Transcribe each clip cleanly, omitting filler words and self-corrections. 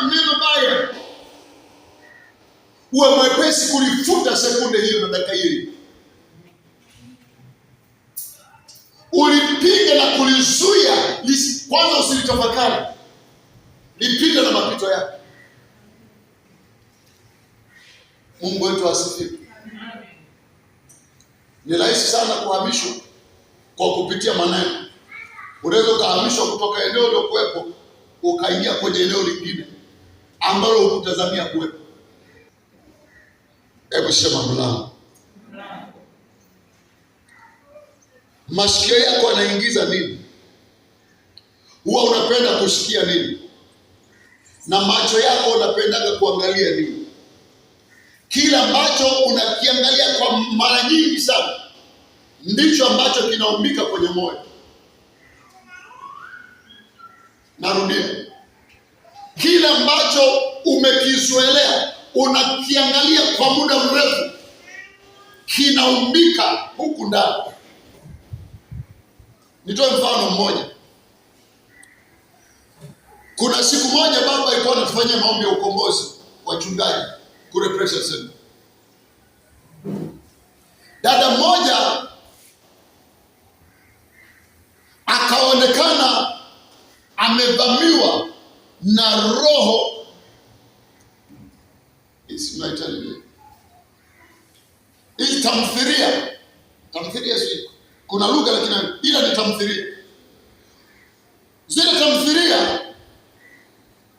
neno baya, uwe mwepesi kulifuta sekunde hiyo na dakika hiyo. Ulipinga na kulizuia, kwanza usilitafakari, lipite na mapito yake. Mungu wetu asifiwe. Ni rahisi sana kuhamishwa kwa kupitia maneno. Unaweza ukahamishwa kutoka eneo lilokuwepo ukaingia kwenye eneo lingine ambalo hukutazamia kuwepo. Hebu sema mlango. Masikio yako yanaingiza nini? Huwa unapenda kusikia nini? Na macho yako unapendaga kuangalia nini? Kila ambacho unakiangalia kwa mara nyingi sana ndicho ambacho kinaumbika kwenye moyo. Narudia, kila ambacho umekizoelea unakiangalia kwa muda mrefu kinaumbika huku ndani. Nitoe mfano mmoja. Kuna siku moja baba alikuwa anatufanyia maombi ya ukombozi, wachungaji kule Precious Center. Dada mmoja akaonekana amevamiwa na roho tamthilia sio, kuna lugha lakini ila ni tamthilia. Zile tamthilia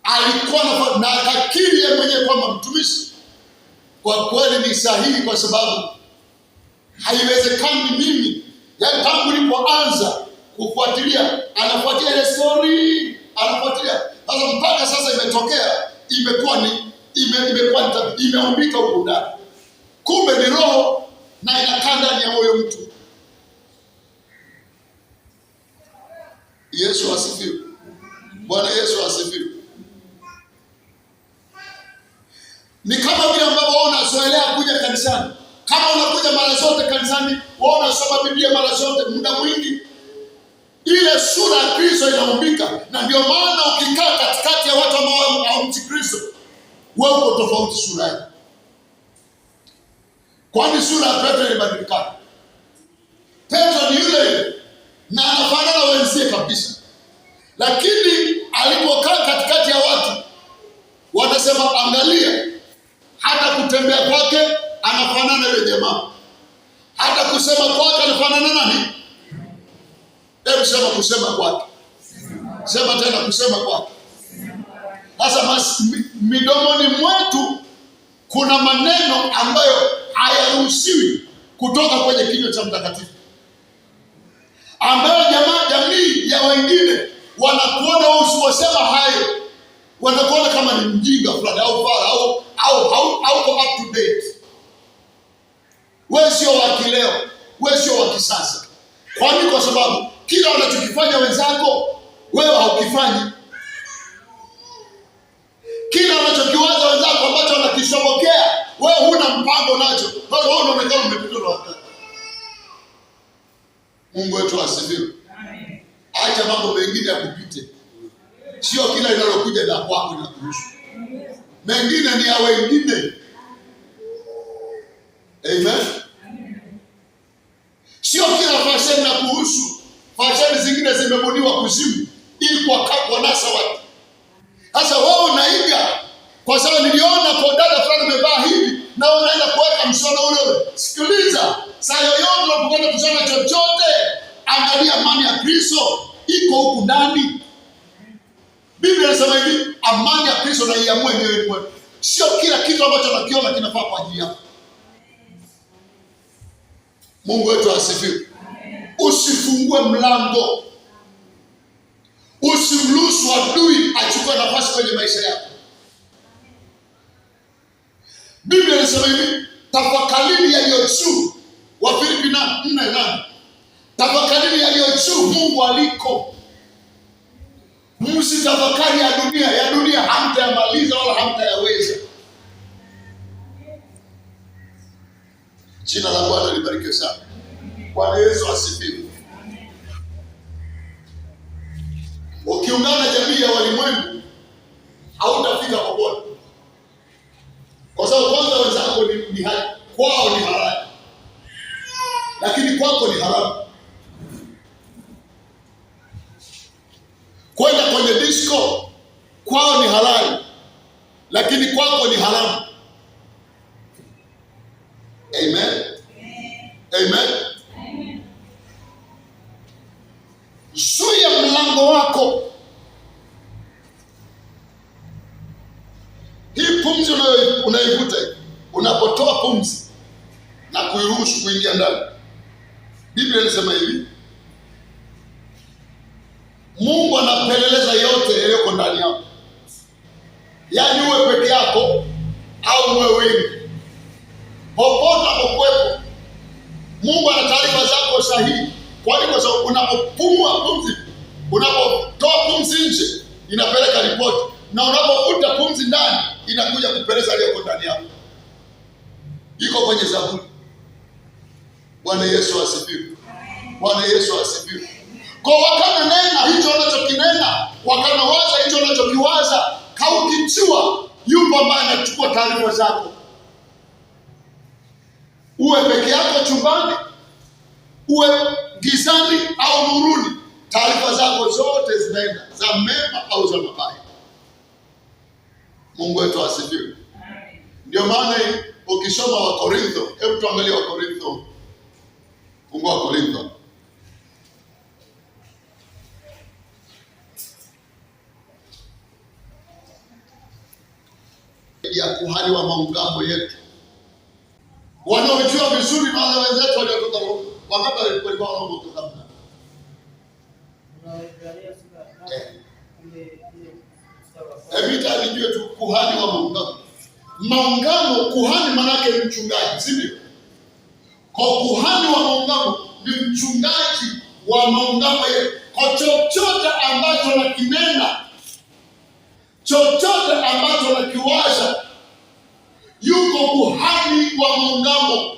alikuwa na akakiri yeye mwenyewe kwamba mtumishi, kwa kweli ni sahihi, kwa sababu haiwezekani mimi, yaani tangu nilipoanza kufuatilia, anafuatilia ile story, anafuatilia sasa mpaka sasa imetokea, imeumbika huko ndani. Kumbe ni roho na inakaa ndani ya huyo mtu. Yesu asifiwe. Bwana Yesu asifiwe. Ni kama vile ambavyo unazoelea kuja kanisani. Kama unakuja mara zote kanisani, unasoma Biblia mara zote, muda mwingi, ile sura ya Kristo inaumbika. Na ndio maana ukikaa katikati ya watu ambao hawamchi Kristo, wewe uko tofauti sura yake. Kwani sura ya Petro ilibadilika. Petro ni yule na anafanana wenzie kabisa. Lakini alipokaa katikati ya watu, wanasema angalia, hata kutembea kwake anafanana yule jamaa. Hata kusema kwake anafanana nani? Hebu sema kusema kwake. Sema tena kusema kwake. Sasa midomoni mwetu kuna maneno ambayo hayaruhusiwi kutoka kwenye kinywa cha mtakatifu, ambayo jamii ya wengine wanakuona wewe usiposema hayo, wanakuona kama ni mjinga fulani au fara au up to date. Wewe sio wa kileo, wewe sio wa kisasa. Kwani kwa sababu kila wanachokifanya wenzako wewe haukifanyi. Kila wanachokiwaza wenzako ambacho wanakishobokea wewe huna mpango nacho. Sasa wewe unaonekana umepitwa na wakati. Mungu wetu asifiwe. Amen. Acha mambo mengine yakupite. Sio kila linalokuja la kwako na kuhusu. Mengine ni ya wengine. Amen. Sio kila fashion na kuhusu. Fashion zingine zimebuniwa kuzimu ili kwa nasa watu. Sasa wewe unaiga kwa sababu niliona kwa dada fulani amevaa hivi na unaenda kuweka mshono ule. Sikiliza, saa yoyote unapokwenda kusema chochote, angalia amani ya Kristo iko huku ndani. Biblia inasema hivi, amani ya Kristo na iamue mioyoni mwetu. Sio kila kitu ambacho unakiona kinafaa kwa ajili yako. Mungu wetu asifiwe. Usifungue mlango. Usimruhusu adui achukue nafasi kwenye maisha yako. Biblia inasema hivi, tafakarini yaliyo juu. Wafilipi 4:8. Tafakarini yaliyo juu Mungu aliko. Msitafakari ya dunia. Ya dunia hamtayamaliza wala hamtayaweza. Jina la Bwana libarikiwe sana. Bwana Yesu asifiwe. Ukiungana jamii ya walimwengu hautafika popote, kwa sababu kwanza wenzako kwao ni halali, lakini kwako ni haramu. Kwenda kwenye disco kwao ni halali, lakini kwako ni haramu. Amen. Amen. Zuia mlango wako. Hii pumzi unaivuta, unapotoa pumzi na kuiruhusu kuingia ndani, Biblia inasema hivi, Mungu anapeleleza yote yaliyoko ndani yako. Yaani uwe peke yako au uwe wengi, popote unapokuwepo, Mungu ana taarifa zako sahihi. Kwa nini? Kwa sababu unapopumua pumzi, unapotoa pumzi nje inapeleka ripoti, na unapovuta pumzi ndani inakuja kupeleza aliyoko ndani yako. Iko kwenye Zaburi. Bwana Yesu asifiwe. Bwana Yesu asifiwe. Kwa wakananena hicho unachokinena, wakanawaza hicho unachokiwaza, kaukijua yupo ambaye anachukua taarifa zako. Uwe peke yako chumbani, uwe gizani au nuruni, taarifa zako zote zinaenda, za mema au za mabaya. Mungu wetu asifiwe. Ndio maana ukisoma Wakorintho, hebu tuangalie Wakorintho. Fungua Wakorintho. Ya kuhani wa maungamo yetu, wanaojua vizuri na wale wenzetu waliotoka wakati walikuwa wanaotoka hapa. Evita alijue tu kuhani wa maungamo. Maungamo, kuhani manake ni mchungaji, si ndio? Kwa kuhani wa maungamo ni mchungaji wa maungamo yetu. Kwa chochote ambacho nakinena, chochote ambacho nakiwaza, yuko kuhani wa maungamo.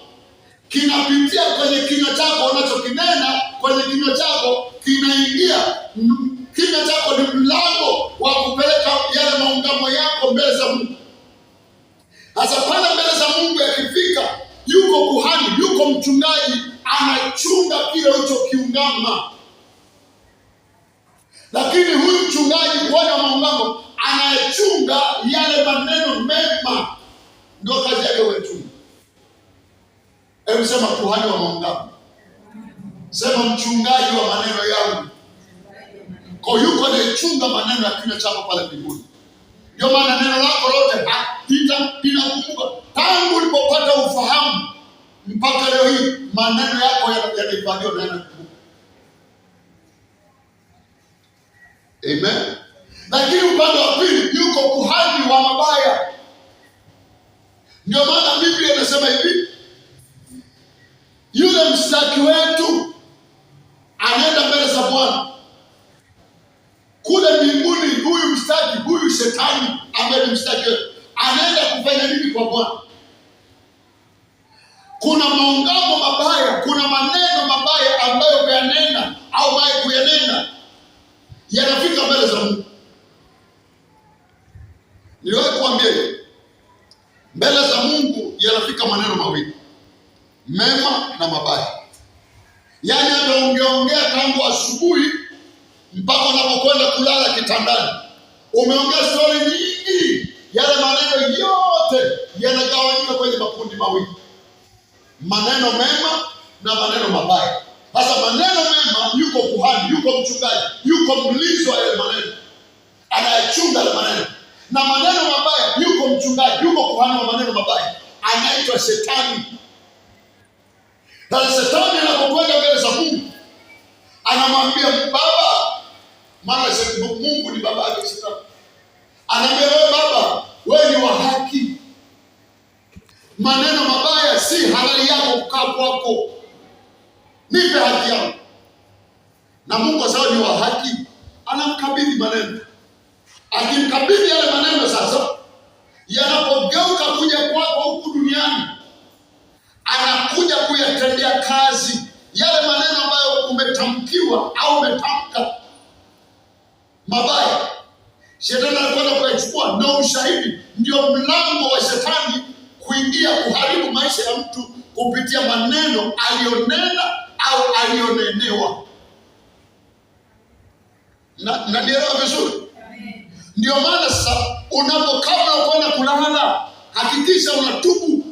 Kinapitia kwenye kinywa chako, unachokinena kwenye kinywa chako kinaingia. Kinywa chako ni mlango wa kupeleka yale maungamo yako mbele za Mungu. Sasa pale mbele za Mungu yakifika, yuko kuhani, yuko mchungaji, anachunga kile ulichokiungama. Lakini huyu mchungaji, kuhani wa maungamo, anayechunga yale maneno mema, ndio kazi yake wetu. Hebu sema kuhani wa maungamo. Sema mchungaji wa maneno yangu. Kwa yuko anayechunga maneno ya kinywa chako pale mbinguni. Ndio maana neno lako lote linakumbuka tangu ulipopata ufahamu mpaka leo hii, maneno yako yanahifadhiwa na yanakumbuka. Amen. Lakini upande wa pili yuko kuhani wa mabaya. Ndio maana Biblia inasema hivi, yule mshtaki wetu anaenda mbele za Bwana kule mbinguni. Huyu mshtaki, huyu shetani ambaye ni mshtaki wetu, anaenda kufanya nini kwa Bwana? Kuna maungamo mabaya, kuna maneno mabaya ambayo umeyanena au mai kuyanena, yanafika mbele za Mungu. Niliwahi kuambia mbele za Mungu yanafika maneno mawili, mema na mabaya. Yaani ameongeongea tangu asubuhi mpaka unapokwenda kulala kitandani, umeongea stori nyingi. Yale maneno yote yanagawanyika kwenye makundi mawili, maneno mema na maneno mabaya. Sasa maneno mema, yuko kuhani, yuko mchungaji, yuko mlinzi wa yale maneno, anayechunga yale maneno. Na maneno mabaya, yuko mchungaji, yuko kuhani wa maneno mabaya, anaitwa shetani. Na shetani anapokwenda mbele za Mungu, anamwambia Baba, maana Mungu ni baba yake shetani. Anamwambia wewe Baba, wewe ni wa haki. Maneno mabaya si halali yako kukaa kwako. Nipe haki yangu. Na Mungu kwa sababu ni wa haki, anamkabidhi maneno. Akimkabidhi yale maneno, sasa yanapogeuka kuja kwako huku duniani, anakuja kuyatendea kazi yale maneno ambayo umetamkiwa au umetamka mabaya. Shetani anakwenda kuyachukua, na ushahidi ndio mlango wa shetani kuingia kuharibu maisha ya mtu kupitia maneno aliyonena au aliyonenewa. Na nielewa vizuri. Ndio maana sasa kabla ukwenda kulala, hakikisha unatubu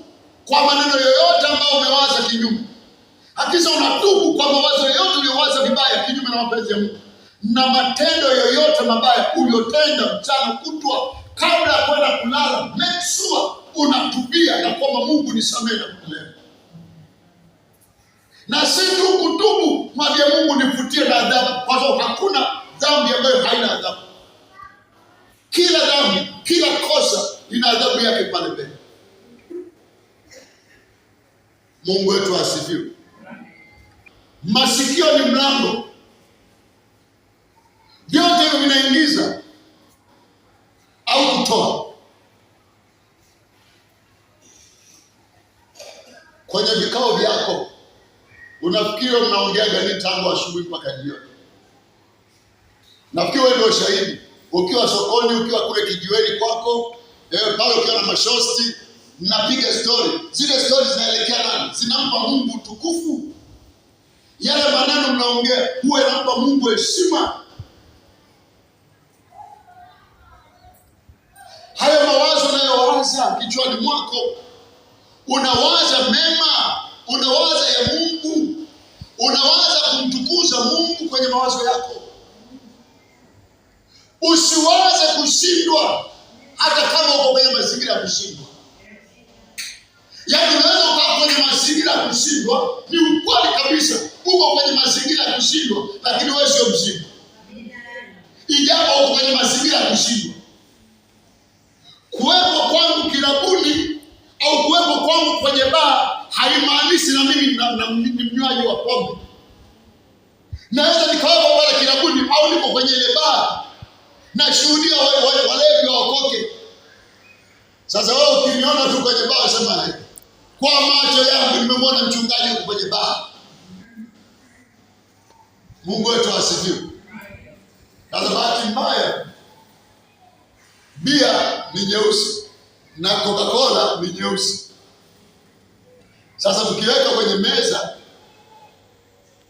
kwa maneno yoyote ambayo umewaza kinyume. Hakikisha unatubu kwa mawazo yoyote uliyowaza vibaya kinyume na mapenzi ya Mungu, na matendo yoyote mabaya uliyotenda mchana kutwa kabla ya kwenda kulala. Make sure unatubia na kwamba Mungu nisamehe na kuelewa. Na si tu kutubu, mwambie Mungu nifutie na adhabu, kwa sababu hakuna dhambi ambayo haina adhabu. Kila dhambi, kila kosa lina adhabu yake pale mbele. Mungu wetu asifiwe. Masikio ni mlango. Vyote hivyo vinaingiza au kutoa. Kwenye vikao vyako, unafikiri mnaongea gani tangu asubuhi mpaka jioni? Nafikiri wewe ndio shahidi. Ukiwa sokoni, ukiwa kule kijiweni kwako, pale ukiwa na mashosti, mnapiga story. Zile story zinaelekea nani? Zinampa Mungu tukufu. Yale maneno mnaongea huwa yanampa Mungu heshima. Hayo mawazo unayowaza kichwani mwako, unawaza mema, unawaza ya Mungu, unawaza kumtukuza Mungu kwenye mawazo yako. Usiwaze kushindwa, hata kama uko kwenye mazingira ya kushindwa. Yaani unaweza ukaa kwenye mazingira ya kushindwa, ni ukweli kabisa, uko kwenye mazingira ya kushindwa, lakini wewe sio mshindwa. Ijapo uko kwenye mazingira ya kushindwa. Kuwepo kwangu kilabuni au kuwepo kwangu kwenye baa haimaanishi na mimi ni mnywaji wa pombe. Naweza nikawepo pale kilabuni au niko kwenye ile baa na shuhudia walevi waokoke. Sasa wewe ukiniona tu kwenye baa, sema kwa macho yangu nimemwona mchungaji huko kwenye baa. Mungu wetu asifiwe. Sasa bahati mbaya, bia ni nyeusi na Coca-Cola ni nyeusi. Sasa tukiweka kwenye meza,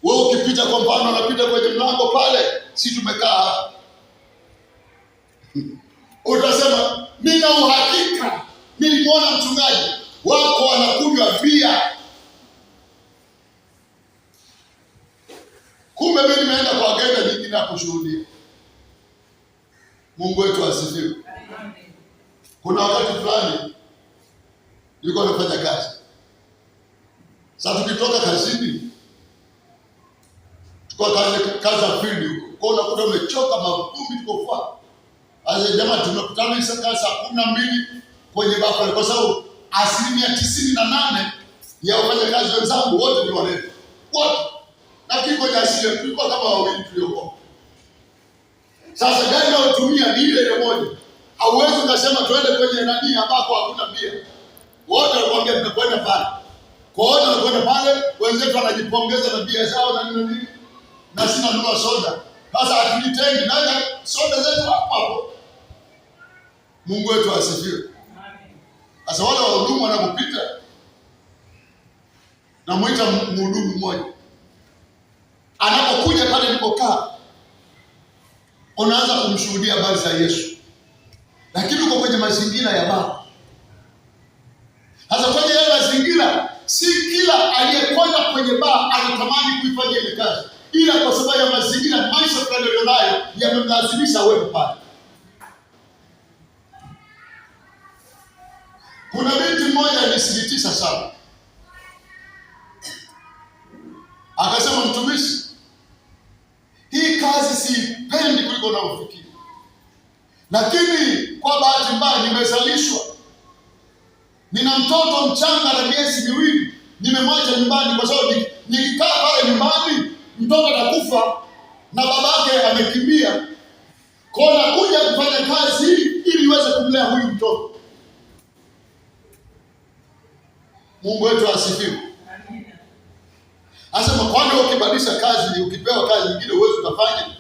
wewe ukipita, kwa mfano unapita kwenye mlango pale, si tumekaa, utasema nina uhakika nilimwona mchungaji wako anakunywa bia. Kumbe mimi nimeenda kwa agenda nyingine ya kushuhudia. Mungu wetu asifiwe. Kuna wakati fulani nilikuwa nafanya kazi. Sasa tukitoka kazini, tuko kazi ya field huko. Kwa unakuta umechoka, mavumbi tuko kwa. Asa jamaa, tumekutana saa 12 kwenye bafari, kwa sababu 98% ya wafanyakazi wenzangu wote ni walevi. Wote. Na kiko cha asili tulikuwa kama wawili tuliokuwa. Sasa gari nayotumia ni ile moja. Hauwezi ukasema tuende kwenye nani ambako hakuna bia. Wote wanakuambia tunakwenda pale. Kwa wote wanakwenda pale, wenzetu wanajipongeza na bia zao na nini. Na sina nunua soda. Sasa hatujitengi na soda zetu hapo. Mungu wetu asifiwe. Sasa wale wahudumu wanapopita, namuita mhudumu mmoja. Anapokuja pale nilipokaa, unaanza kumshuhudia habari za Yesu. Lakini uko kwenye mazingira ya baa. Sasa kwenye yale mazingira, si kila aliyekwenda kwenye baa anatamani kuifanya ile kazi. Ila kwa sababu ya mazingira, maisha fulani aliyonayo yamemlazimisha awepo pale. Kuna binti mmoja alisikitisha sana. Akasema, mtumishi, hii kazi siipendi kuliko unavyofikiri. Lakini kwa bahati mbaya nimezalishwa. Nina mtoto mchanga na miezi 2. Nimemwacha nyumbani kwa sababu nikikaa pale nyumbani mtoto atakufa na babake amekimbia. Kwa nakuja kufanya kazi ili niweze kumlea huyu mtoto. Mungu wetu asifiwe. Asema kwani ukibadilisha kazi, ukipewa kazi nyingine uwezo utafanya?